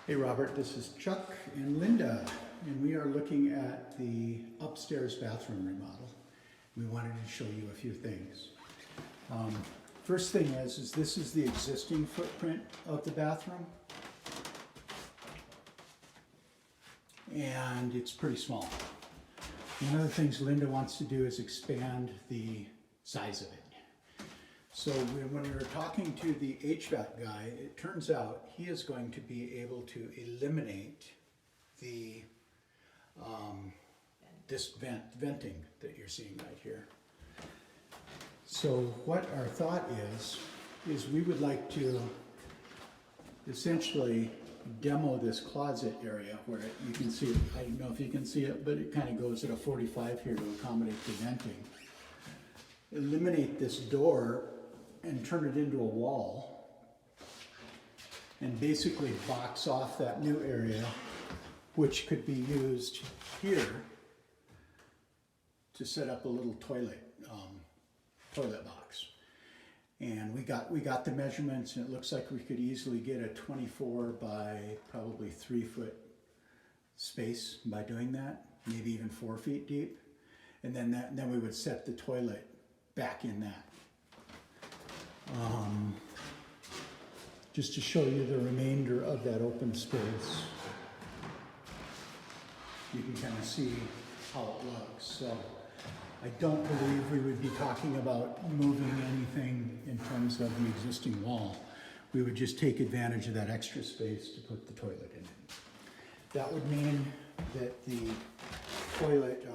Hey Robert, this is Chuck and Linda, and we are looking at the upstairs bathroom remodel. We wanted to show you a few things. First thing is this is the existing footprint of the bathroom, and it's pretty small. One of the things Linda wants to do is expand the size of it. So when we were talking to the HVAC guy, it turns out he is going to be able to eliminate the this venting that you're seeing right here. So what our thought is we would like to essentially demo this closet area where you can see it. I don't know if you can see it, but it kind of goes at a 45 here to accommodate the venting. Eliminate this door and turn it into a wall and basically box off that new area, which could be used here to set up a little toilet box. And we got the measurements, and it looks like we could easily get a 24 by probably 3 foot space by doing that, maybe even 4 feet deep. And then we would set the toilet back in that. Just to show you the remainder of that open space, you can kind of see how it looks. So I don't believe we would be talking about moving anything in terms of the existing wall. We would just take advantage of that extra space to put the toilet in it. That would mean that the toilet,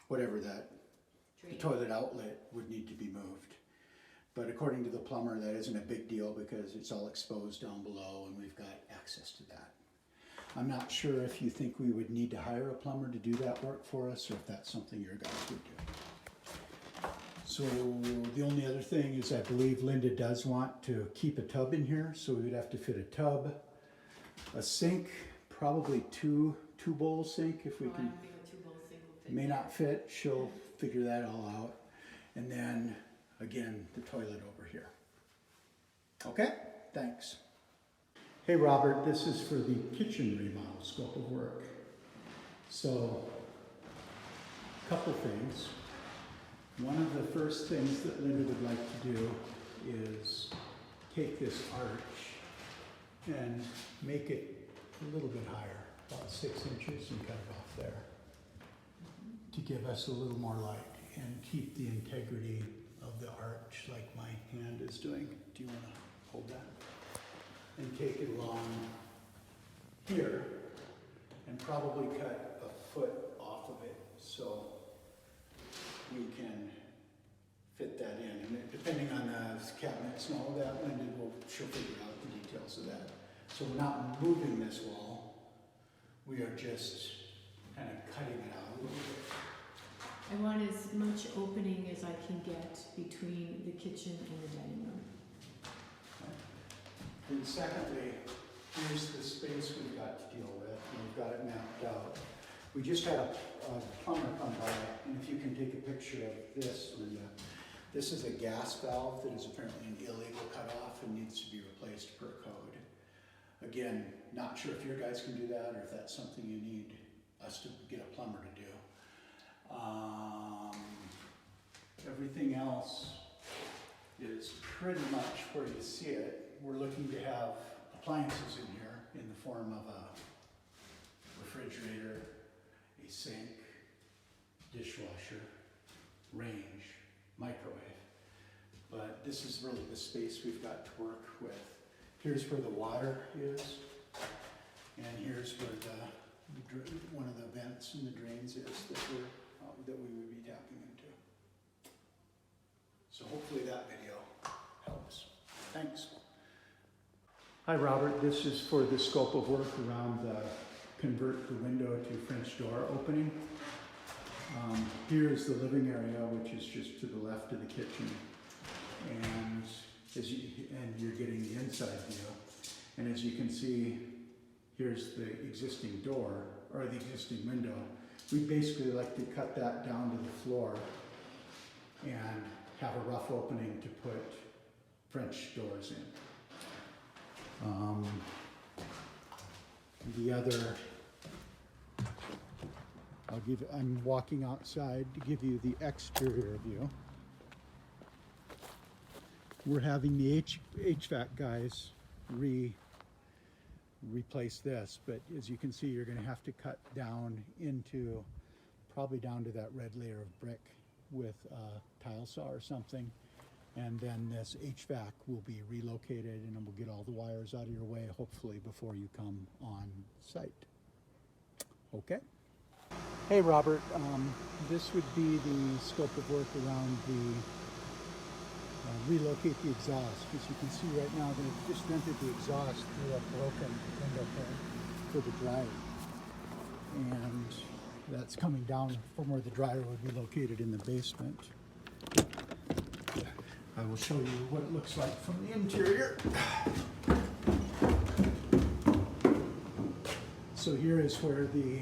the toilet outlet would need to be moved. But according to the plumber, that isn't a big deal because it's all exposed down below and we've got access to that. I'm not sure if you think we would need to hire a plumber to do that work for us or if that's something your guys would do. So the only other thing is I believe Linda does want to keep a tub in here, so we would have to fit a tub, a sink, probably two bowl sink if we can. I think a 2-bowl sink will fit. May not fit, she'll figure that all out. And then again, the toilet over here. Okay, thanks. Hey Robert, this is for the kitchen remodel scope of work. So, a couple things. One of the first things that Linda would like to do is take this arch and make it a little bit higher, about 6 inches, and cut it off there to give us a little more light and keep the integrity of the arch like my hand is doing. Do you want to hold that? And take it along here and probably cut a foot off of it so we can fit that in. And depending on the cabinets and all of that, Linda she'll figure out the details of that. So we're not moving this wall, we are just kind of cutting it out a little bit. I want as much opening as I can get between the kitchen and the dining room. And secondly, here's the space we've got to deal with, and we've got it mapped out. We just had a plumber come by, and if you can take a picture of this, Linda. This is a gas valve that is apparently an illegal cutoff and needs to be replaced per code. Again, not sure if your guys can do that or if that's something you need us to get a plumber to do. Everything else is pretty much where you see it. We're looking to have appliances in here in the form of a refrigerator, a sink, dishwasher, range, microwave. But this is really the space we've got to work with. Here's where the water is, and here's where one of the vents and the drains is that we would be tapping into. So hopefully that video helps. Thanks. Hi Robert, this is for the scope of work around convert the window to French door opening. Here's the living area, which is just to the left of the kitchen, and you're getting the inside view. And as you can see, here's the existing door, or the existing window. We basically like to cut that down to the floor and have a rough opening to put French doors in. the other, I'm walking outside to give you the exterior view. We're having the HVAC guys replace this, but as you can see, you're going to have to cut down into, probably down to that red layer of brick with a tile saw or something. And then this HVAC will be relocated, and we'll get all the wires out of your way, hopefully, before you come on site. Okay? Hey, Robert. This would be the scope of work around the relocate the exhaust. As you can see right now, they've just vented the exhaust through a broken window pane for the dryer. And that's coming down from where the dryer would be located in the basement. I will show you what it looks like from the interior. So here is where the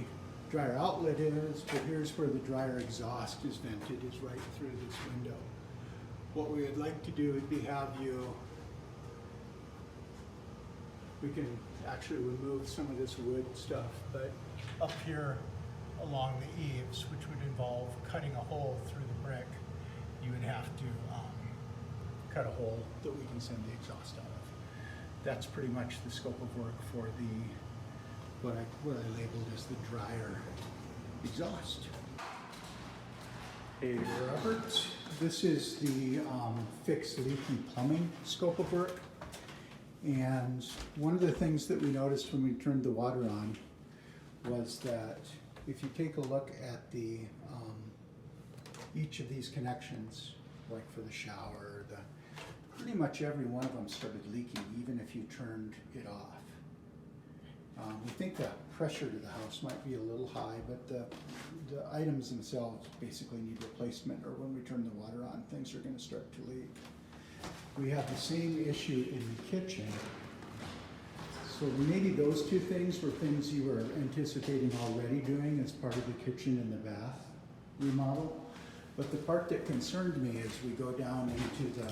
dryer outlet is, but here's where the dryer exhaust is vented, is right through this window. What we would like to do would be have you, we can actually remove some of this wood stuff, but up here along the eaves, which would involve cutting a hole through the brick, you would have to cut a hole that we can send the exhaust out of. That's pretty much the scope of work for the, what I labeled as the dryer exhaust. Hey, Robert. This is the fixed leaky plumbing scope of work. And one of the things that we noticed when we turned the water on was that if you take a look at the each of these connections, like for the shower, pretty much every one of them started leaking, even if you turned it off. We think the pressure to the house might be a little high, but the items themselves basically need replacement, or when we turn the water on, things are going to start to leak. We have the same issue in the kitchen. So maybe those two things were things you were anticipating already doing as part of the kitchen and the bath remodel. But the part that concerned me is we go down into the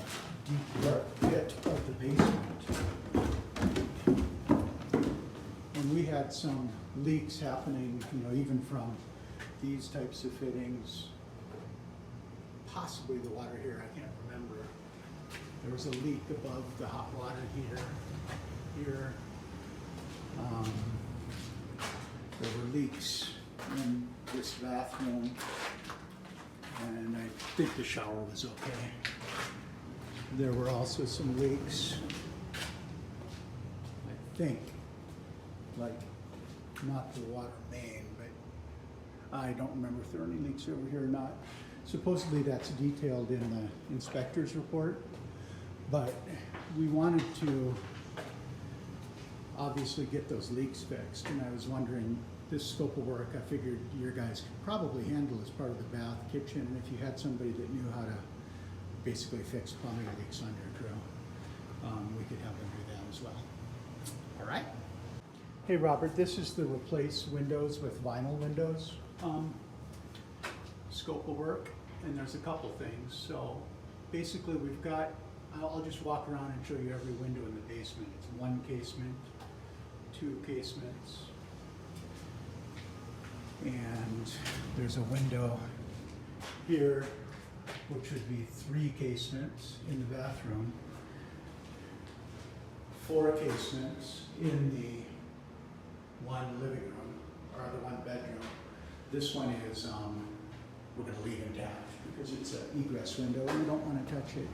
deep dark pit of the basement. And we had some leaks happening, even from these types of fittings, possibly the water here, I can't remember. There was a leak above the hot water heater here. There were leaks in this bathroom, and I think the shower was okay. There were also some leaks, I think, like not the water main, but I don't remember if there are any leaks over here or not. Supposedly that's detailed in the inspector's report, but we wanted to obviously get those leaks fixed, and I was wondering, this scope of work, I figured your guys could probably handle as part of the bath, kitchen, and if you had somebody that knew how to basically fix plumbing leaks on your crew, we could have them do that as well. All right? Hey, Robert, this is the replace windows with vinyl windows scope of work, and there's a couple things. So basically we've got, I'll just walk around and show you every window in the basement. It's one casement, two casements, and there's a window here, which would be three casements in the bathroom, four casements in the one living room, or the one bedroom. This one is, we're going to leave intact because it's an egress window and we don't want to touch it.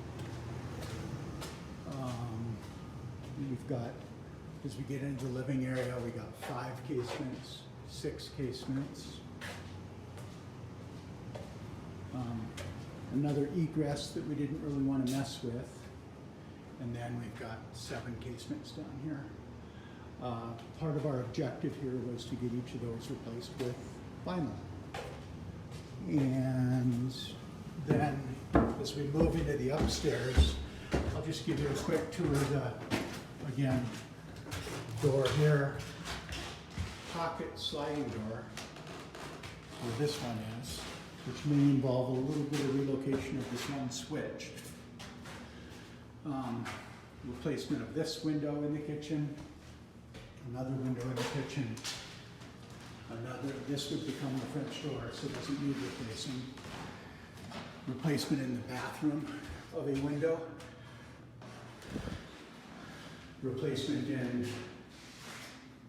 We've got, as we get into the living area, we got 5 casements, 6 casements. Another egress that we didn't really want to mess with. And then we've got 7 casements down here. Part of our objective here was to get each of those replaced with vinyl. And then as we move into the upstairs, I'll just give you a quick tour of the, again, door here, pocket sliding door, where this one is, which may involve a little bit of relocation of this one switch. Replacement of this window in the kitchen, another window in the kitchen, this would become the French door, so it doesn't need replacing. Replacement in the bathroom of a window. Replacement in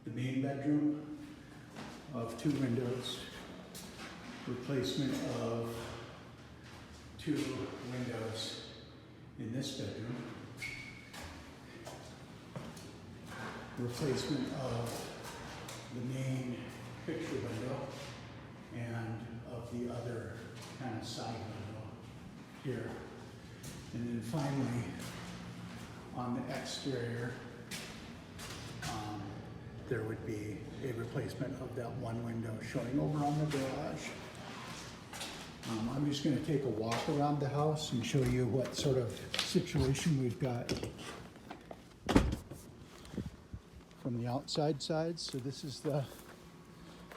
the main bedroom of 2 windows. Replacement of 2 windows in this bedroom. Replacement of the main picture window and of the other kind of side window here. And then finally, on the exterior, there would be a replacement of that one window showing over on the garage. I'm just going to take a walk around the house and show you what sort of situation we've got from the outside side. So this is the,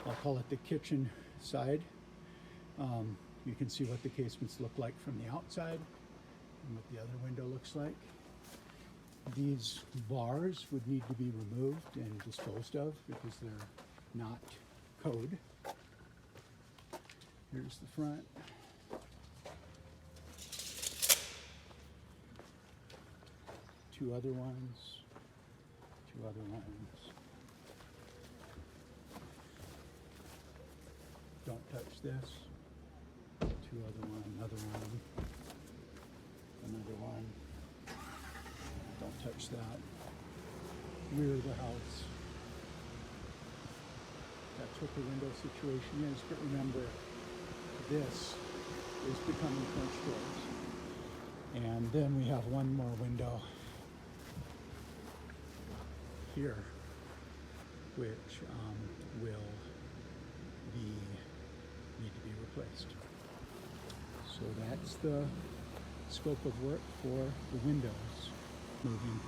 I'll call it the kitchen side. You can see what the casements look like from the outside and what the other window looks like. These bars would need to be removed and disposed of because they're not code. Here's the front. Two other ones. Don't touch this. 2 other one, another one. Don't touch that. Rear of the house. That's what the window situation is, but remember, this is becoming French doors. And then we have one more window here, which will need to be replaced. So that's the scope of work for the windows moving.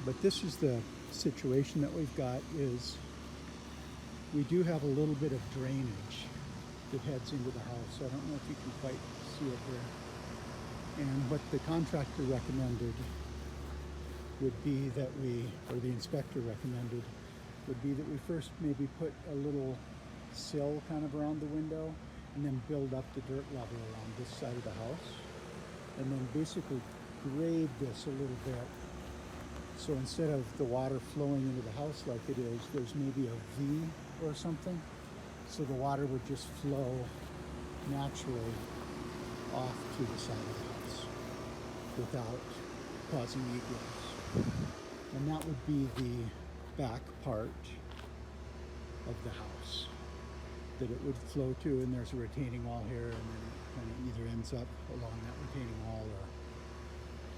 But this is the situation that we've got is we do have a little bit of drainage that heads into the house. I don't know if you can quite see it there. And what the contractor recommended would be that the inspector recommended, would be that we first maybe put a little sill kind of around the window and then build up the dirt level around this side of the house. And then basically grade this a little bit. So instead of the water flowing into the house like it is, there's maybe a V or something. So the water would just flow naturally off to the side of the house without causing egress. And that would be the back part of the house that it would flow to, and there's a retaining wall here, and then it kind of either ends up along that retaining wall or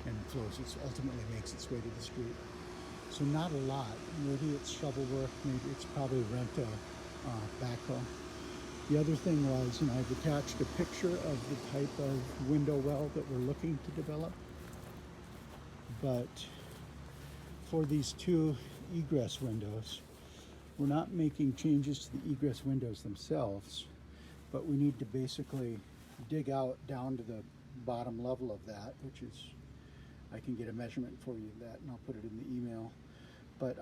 and flows, ultimately makes its way to the street. So not a lot. Maybe it's shovel work, maybe it's probably rent a backhoe. The other thing was, I've attached a picture of the type of window well that we're looking to develop. But for these 2 egress windows, we're not making changes to the egress windows themselves, but we need to basically dig out down to the bottom level of that, which is, I can get a measurement for you of that and I'll put it in the email. But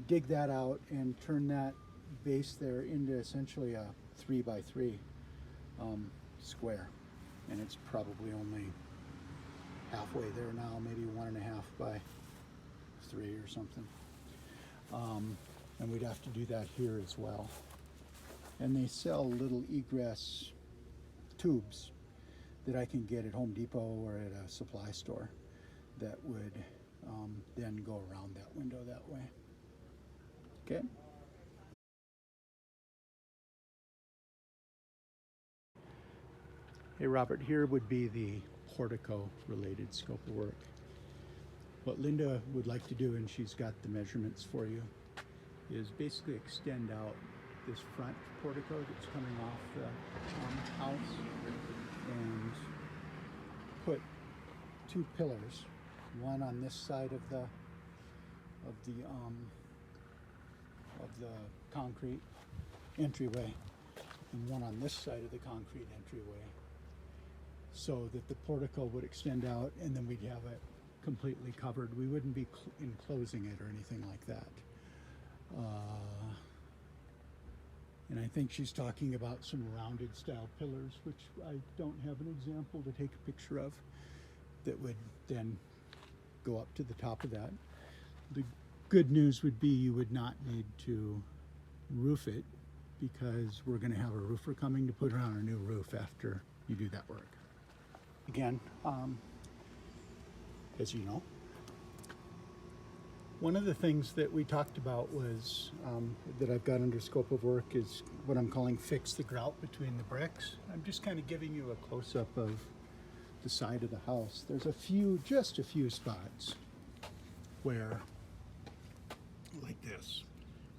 dig that out and turn that base there into essentially a 3x3 square. And it's probably only halfway there now, maybe 1.5 by 3 or something. And we'd have to do that here as well. And they sell little egress tubes that I can get at Home Depot or at a supply store that would then go around that window that way. Okay? Hey Robert, here would be the portico related scope of work. What Linda would like to do, and she's got the measurements for you, is basically extend out this front portico that's coming off the house and put 2 pillars, one on this side of the concrete entryway and one on this side of the concrete entryway, so that the portico would extend out and then we'd have it completely covered. We wouldn't be enclosing it or anything like that. And I think she's talking about some rounded style pillars, which I don't have an example to take a picture of, that would then go up to the top of that. The good news would be you would not need to roof it, because we're going to have a roofer coming to put on a new roof after you do that work. Again, as you know, one of the things that we talked about was, that I've got under scope of work, is what I'm calling fix the grout between the bricks. I'm just kind of giving you a close-up of the side of the house. There's just a few spots where, like this,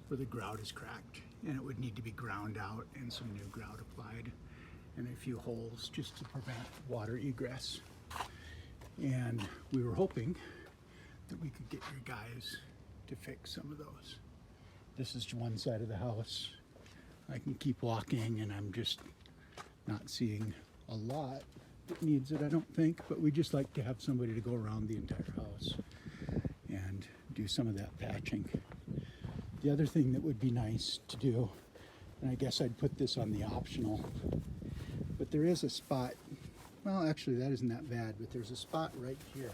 where the grout is cracked and it would need to be ground out and some new grout applied, and a few holes just to prevent water egress. And we were hoping that we could get your guys to fix some of those. This is one side of the house. I can keep walking and I'm just not seeing a lot that needs it, I don't think, but we just like to have somebody to go around the entire house and do some of that patching. The other thing that would be nice to do, and I guess I'd put this on the optional, but there is a spot, well actually that isn't that bad, but there's a spot right here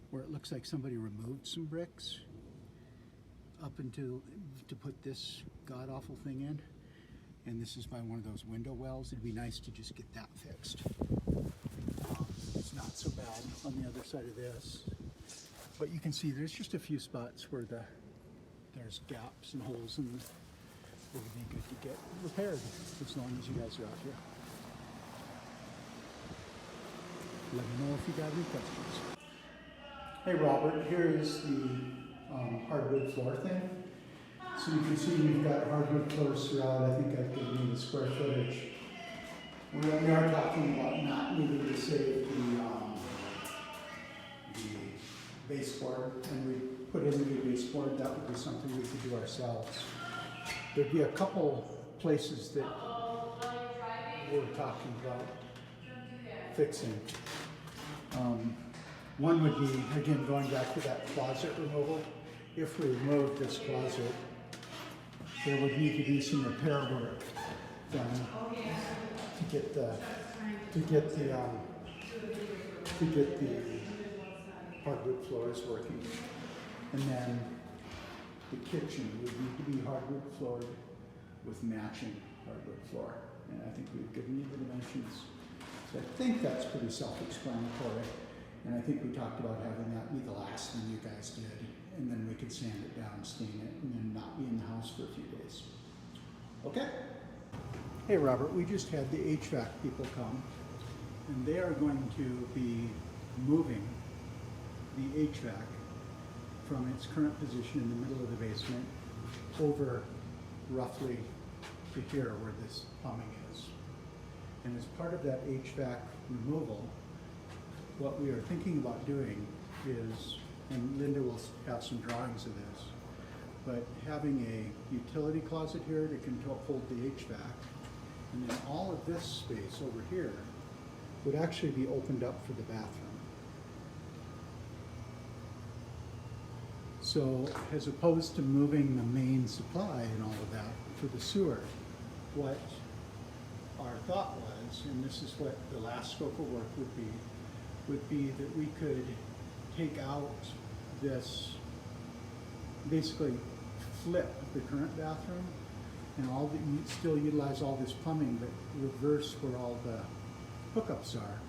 where it looks like somebody removed some bricks up into, to put this god-awful thing in. And this is by one of those window wells. It'd be nice to just get that fixed. It's not so bad on the other side of this. But you can see there's just a few spots where there's gaps and holes, and it would be good to get repaired as long as you guys are out here. Let me know if you got any questions. Hey Robert, here is the hardwood floor thing. So you can see we've got hardwood floors throughout. I think I've given you the square footage. We are talking about not needing to save the baseboard, and we put in the new baseboard. That would be something we could do ourselves. There'd be a couple places that we're talking about fixing. One would be, again, going back to that closet removal. If we remove this closet, there would need to be some repair work done to get the hardwood floors working. And then the kitchen would need to be hardwood floored with matching hardwood floor. And I think we've given you the dimensions. So I think that's pretty self-explanatory. And I think we talked about having that be the last thing you guys did. And then we could sand it down, stain it, and then not be in the house for a few days. Okay? Hey Robert, we just had the HVAC people come, and they are going to be moving the HVAC from its current position in the middle of the basement over roughly to here where this plumbing is. And as part of that HVAC removal, what we are thinking about doing is, and Linda will have some drawings of this, but having a utility closet here that can hold the HVAC, and then all of this space over here would actually be opened up for the bathroom. So as opposed to moving the main supply and all of that for the sewer, what our thought was, and this is what the last scope of work would be that we could take out this, basically flip the current bathroom, and still utilize all this plumbing, but reverse where all the hookups are,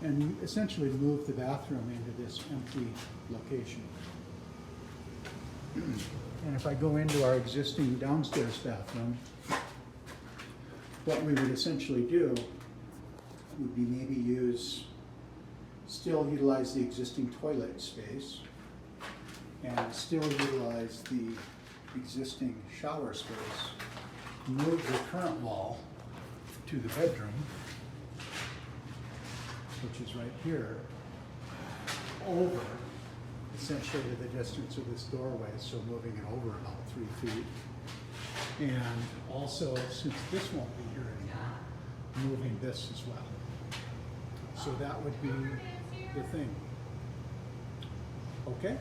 and essentially move the bathroom into this empty location. And if I go into our existing downstairs bathroom, what we would essentially do would be maybe still utilize the existing toilet space and still utilize the existing shower space, move the current wall to the bedroom, which is right here, over essentially to the distance of this doorway, so moving it over about 3 feet. And also, since this won't be here anymore, moving this as well. So that would be the thing. Okay?